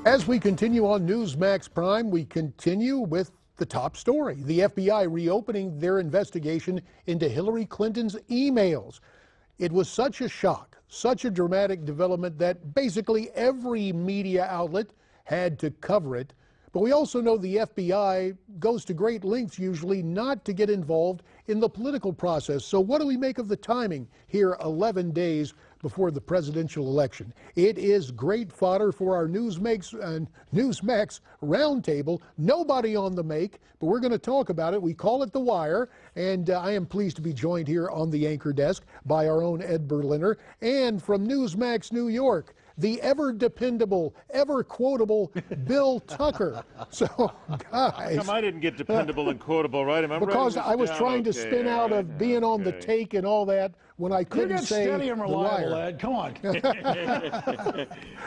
As we continue on Newsmax Prime, we continue with the top story. The FBI reopening their investigation into Hillary Clinton's emails. It was such a shock, such a dramatic development that basically every media outlet had to cover it. But we also know the FBI goes to great lengths usually not to get involved in the political process. So what do we make of the timing here 11 days before the presidential election? It is great fodder for our Newsmax roundtable. Nobody on the make, but we're going to talk about it. We call it The Wire, and I am pleased to be joined here on the anchor desk by our own Ed Berliner, and from Newsmax New York, the ever-dependable, ever-quotable Bill Tucker. So, guys... How come I didn't get dependable and quotable, right? Because I was trying to spin out of being on the take and all that when I couldn't say steady and reliable, The Wire. Ed. Come on.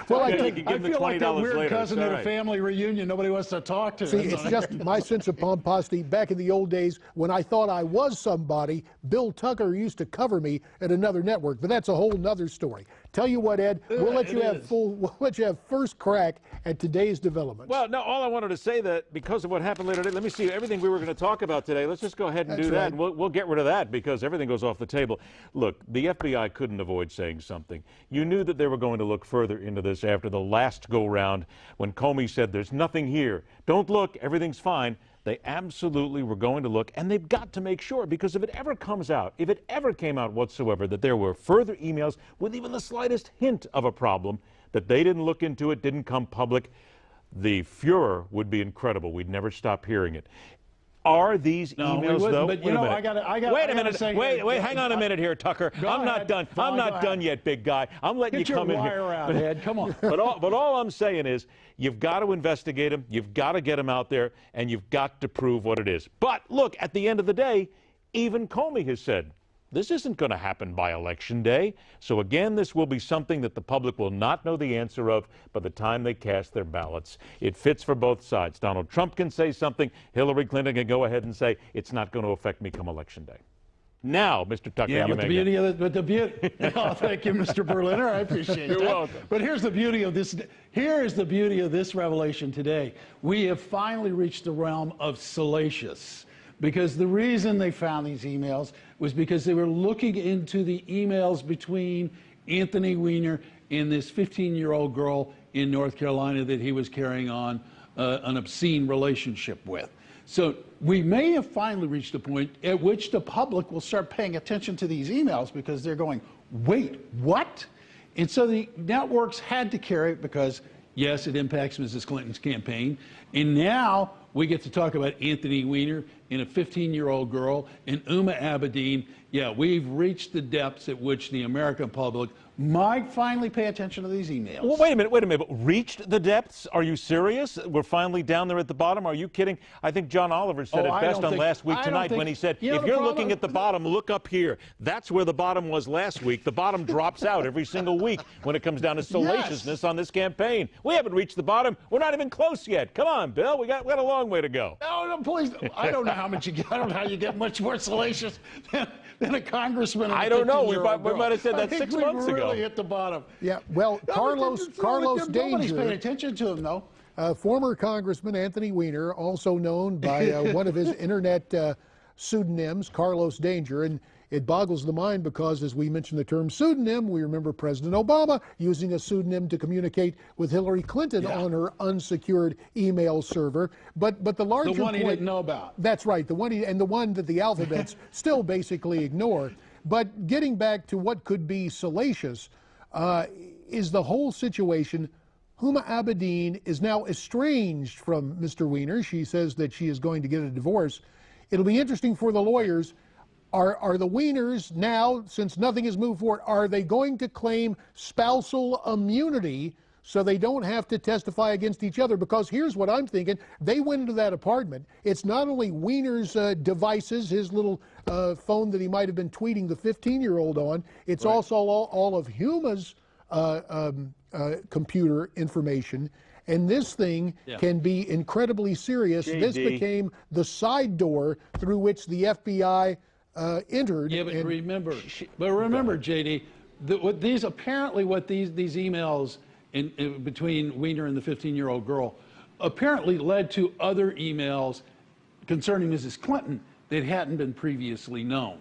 Well, I feel like that weird later. cousin at a family reunion nobody wants to talk to. See, it's just my sense of pomposity. Back in the old days when I thought I was somebody, Bill Tucker used to cover me at another network, but that's a whole nother story. Tell you what, Ed, we'll let you have first crack at today's developments. Well, no, all I wanted to say that because of what happened later today, let me see everything we were going to talk about today. Let's just go ahead and do that. Right. And we'll get rid of that because everything goes off the table. Look, the FBI couldn't avoid saying something. You knew that they were going to look further into this after the last go-round when Comey said, "There's nothing here. Don't look. Everything's fine." They absolutely were going to look, and they've got to make sure, because if it ever comes out, if it ever came out whatsoever that there were further emails with even the slightest hint of a problem, that they didn't look into it, didn't come public, the furor would be incredible. We'd never stop hearing it. Are these emails, though? But you know, I got wait a minute. Wait, hang on a minute here, Tucker. I'm not done. I'm not done yet, big guy. I'm letting you come in here. Get your wire out, Ed. Come on. But all I'm saying is you've got to investigate them. You've got to get them out there, and you've got to prove what it is. But look, at the end of the day, even Comey has said, this isn't going to happen by Election Day. So again, this will be something that the public will not know the answer of by the time they cast their ballots. It fits for both sides. Donald Trump can say something. Hillary Clinton can go ahead and say, it's not going to affect me come Election Day. Now, Mr. Tucker, yeah, you but the beauty of it, oh, thank you, Mr. Berliner. I appreciate You're that. welcome. But here's the beauty of this. Here is the beauty of this revelation today. We have finally reached the realm of salacious. Because the reason they found these emails was because they were looking into the emails between Anthony Weiner and this 15-year-old girl in North Carolina that he was carrying on an obscene relationship with. So we may have finally reached a point at which the public will start paying attention to these emails because they're going, wait, what? And so the networks had to carry it because, yes, it impacts Mrs. Clinton's campaign. And now we get to talk about Anthony Weiner and a 15-year-old girl and Uma Abedin. Yeah, we've reached the depths at which the American public might finally pay attention to these emails. Well, wait a minute. Reached the depths? Are you serious? We're finally down there at the bottom? Are you kidding? I think John Oliver said it best on Last Week Tonight when he said, if you're looking at the bottom, look up here. That's where the bottom was last week. The bottom drops out every single week when it comes down to salaciousness on this campaign. We haven't reached the bottom. We're not even close yet. Come on, Bill. We got a long way to go. No, please. I don't know how much you get. I don't know how you get much more salacious than a congressman. I don't know. We might have said that 6 months ago. Really hit the bottom. Yeah, well, Carlos Danger. Nobody's paying attention to him, though. Former Congressman Anthony Weiner, also known by one of his internet pseudonyms, Carlos Danger, and it boggles the mind because, as we mentioned the term pseudonym, we remember President Obama using a pseudonym to communicate with Hillary Clinton on her unsecured email server. But the larger the one point, he didn't know about. That's right, the one that the alphabets still basically ignore. But getting back to what could be salacious is the whole situation. Huma Abedin is now estranged from Mr. Weiner. She says that she is going to get a divorce. It'll be interesting for the lawyers. Are the Weiners now, since nothing has moved forward, are they going to claim spousal immunity so they don't have to testify against each other? Because here's what I'm thinking. They went into that apartment. It's not only Weiner's devices, his little phone that he might have been tweeting the 15-year-old on. It's also all of Huma's computer information. And this thing can be incredibly serious. JD. This became the side door through which the FBI entered. Yeah, but remember, JD, what these emails between Weiner and the 15-year-old girl apparently led to other emails concerning Mrs. Clinton that hadn't been previously known.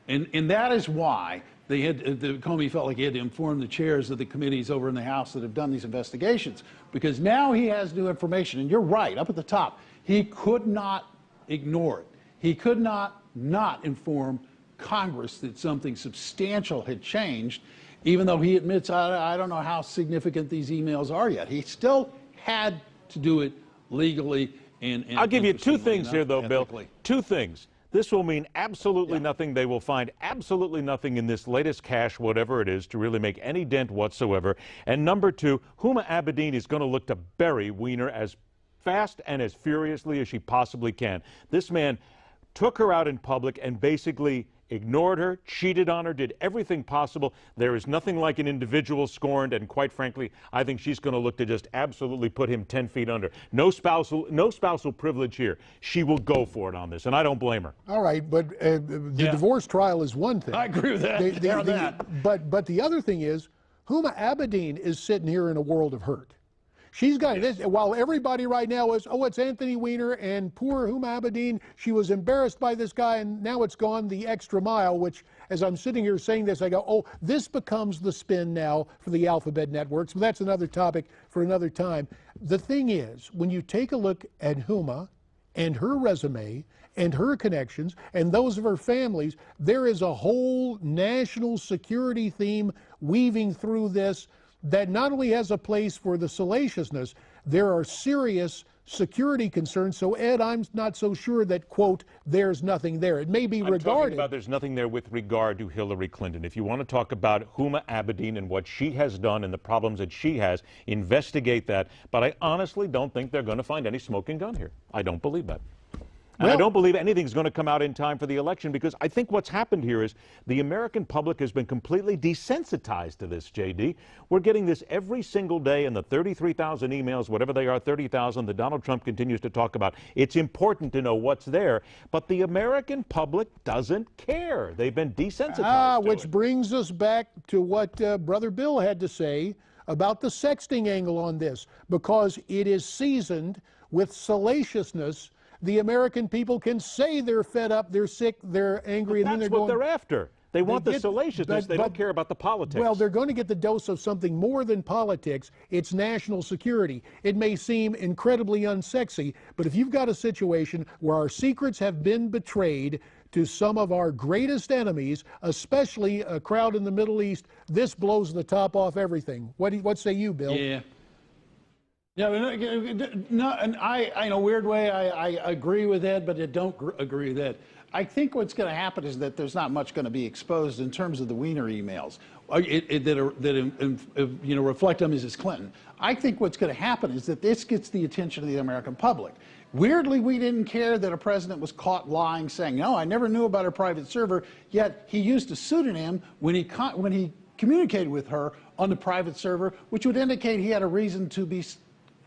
And that is why Comey felt like he had to inform the chairs of the committees over in the House that have done these investigations, because now he has new information. And you're right, up at the top, he could not ignore it. He could not inform Congress that something substantial had changed, even though he admits, I don't know how significant these emails are yet. He still had to do it legally and I'll give you two things enough, here, though, ethically. Bill. Two things. This will mean absolutely nothing. They will find absolutely nothing in this latest cache, whatever it is, to really make any dent whatsoever. And number two, Huma Abedin is going to look to bury Weiner as fast and as furiously as she possibly can. This man took her out in public and basically ignored her, cheated on her, did everything possible. There is nothing like an individual scorned, and quite frankly, I think she's going to look to just absolutely put him 10 feet under. No spousal privilege here. She will go for it on this, and I don't blame her. All right, but the divorce trial is one thing. I agree with that. But the other thing is, Huma Abedin is sitting here in a world of hurt. She's got this, while everybody right now is, oh, it's Anthony Weiner and poor Huma Abedin. She was embarrassed by this guy, and now it's gone the extra mile, which, as I'm sitting here saying this, I go, oh, this becomes the spin now for the alphabet networks. But that's another topic for another time. The thing is, when you take a look at Huma and her resume and her connections and those of her families, there is a whole national security theme weaving through this that not only has a place for the salaciousness, there are serious security concerns. So, Ed, I'm not so sure that, quote, there's nothing there. It may be regarded. I'm talking about there's nothing there with regard to Hillary Clinton. If you want to talk about Huma Abedin and what she has done and the problems that she has, investigate that. But I honestly don't think they're going to find any smoking gun here. I don't believe that. And I don't believe anything's going to come out in time for the election, because I think what's happened here is the American public has been completely desensitized to this, J.D. We're getting this every single day in the 33,000 emails, whatever they are, 30,000, that Donald Trump continues to talk about. It's important to know what's there, but the American public doesn't care. They've been desensitized to which it. brings us back to what Brother Bill had to say about the sexting angle on this, because it is seasoned with salaciousness. The American people can say they're fed up, they're sick, they're angry, and then they're going. That's what they're after. They want the salaciousness. They don't care about the politics. Well, they're going to get the dose of something more than politics. It's national security. It may seem incredibly unsexy, but if you've got a situation where our secrets have been betrayed to some of our greatest enemies, especially a crowd in the Middle East, this blows the top off everything. What say you, Bill? Yeah. Yeah, no, and in a weird way, I agree with Ed, but I don't agree with Ed. I think what's going to happen is that there's not much going to be exposed in terms of the Weiner emails that reflect on Mrs. Clinton. I think what's going to happen is that this gets the attention of the American public. Weirdly, we didn't care that a president was caught lying, saying, no, I never knew about her private server, yet he used a pseudonym when he communicated with her on the private server, which would indicate he had a reason to be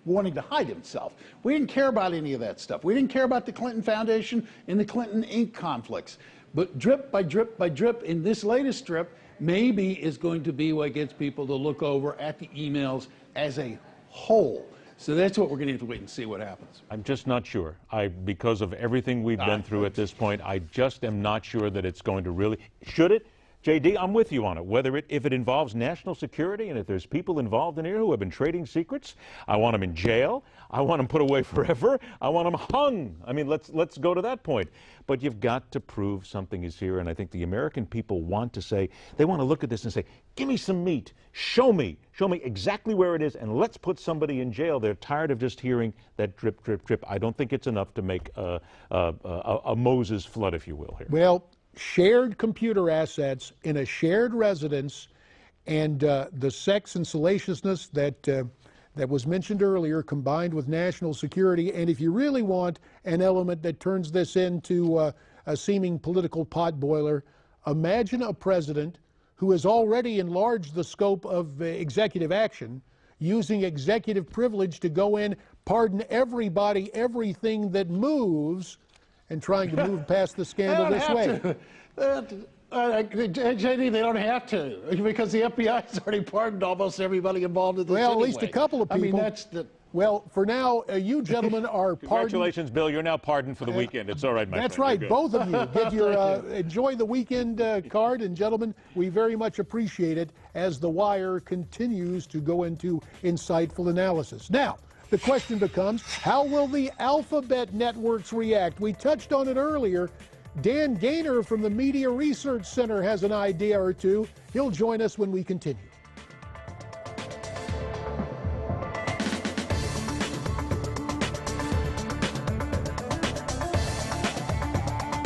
wanting to hide himself. We didn't care about any of that stuff. We didn't care about the Clinton Foundation and the Clinton Inc. conflicts. But drip by drip by drip, in this latest strip, maybe is going to be what gets people to look over at the emails as a whole. So that's what we're going to have to wait and see what happens. I'm just not sure. Because of everything we've been through at this point, I just am not sure that it's going to really. Should it? J.D., I'm with you on it. If it involves national security and if there's people involved in here who have been trading secrets, I want them in jail. I want them put away forever. I want them hung. I mean, let's go to that point. But you've got to prove something is here, and I think the American people want to say, they want to look at this and say, give me some meat. Show me exactly where it is, and let's put somebody in jail. They're tired of just hearing that drip, drip, drip. I don't think it's enough to make a Moses flood, if you will, here. Well, shared computer assets in a shared residence, and the sex and salaciousness that was mentioned earlier, combined with national security. And if you really want an element that turns this into a seeming political potboiler, imagine a president who has already enlarged the scope of executive action, using executive privilege to go in, pardon everybody, everything that moves, and trying to move past the scandal this way. JD, they don't have to, because the FBI has already pardoned almost everybody involved in this. Well, anyway. at least a couple of people. I mean, that's the. Well, for now, you gentlemen are pardoned. Congratulations, Bill. You're now pardoned for the weekend. It's all right, my friend. That's right, You're good. both of you. Get your enjoy the weekend card, and gentlemen, we very much appreciate it as The Wire continues to go into insightful analysis. Now, the question becomes, how will the alphabet networks react? We touched on it earlier. Dan Gaynor from the Media Research Center has an idea or two. He'll join us when we continue.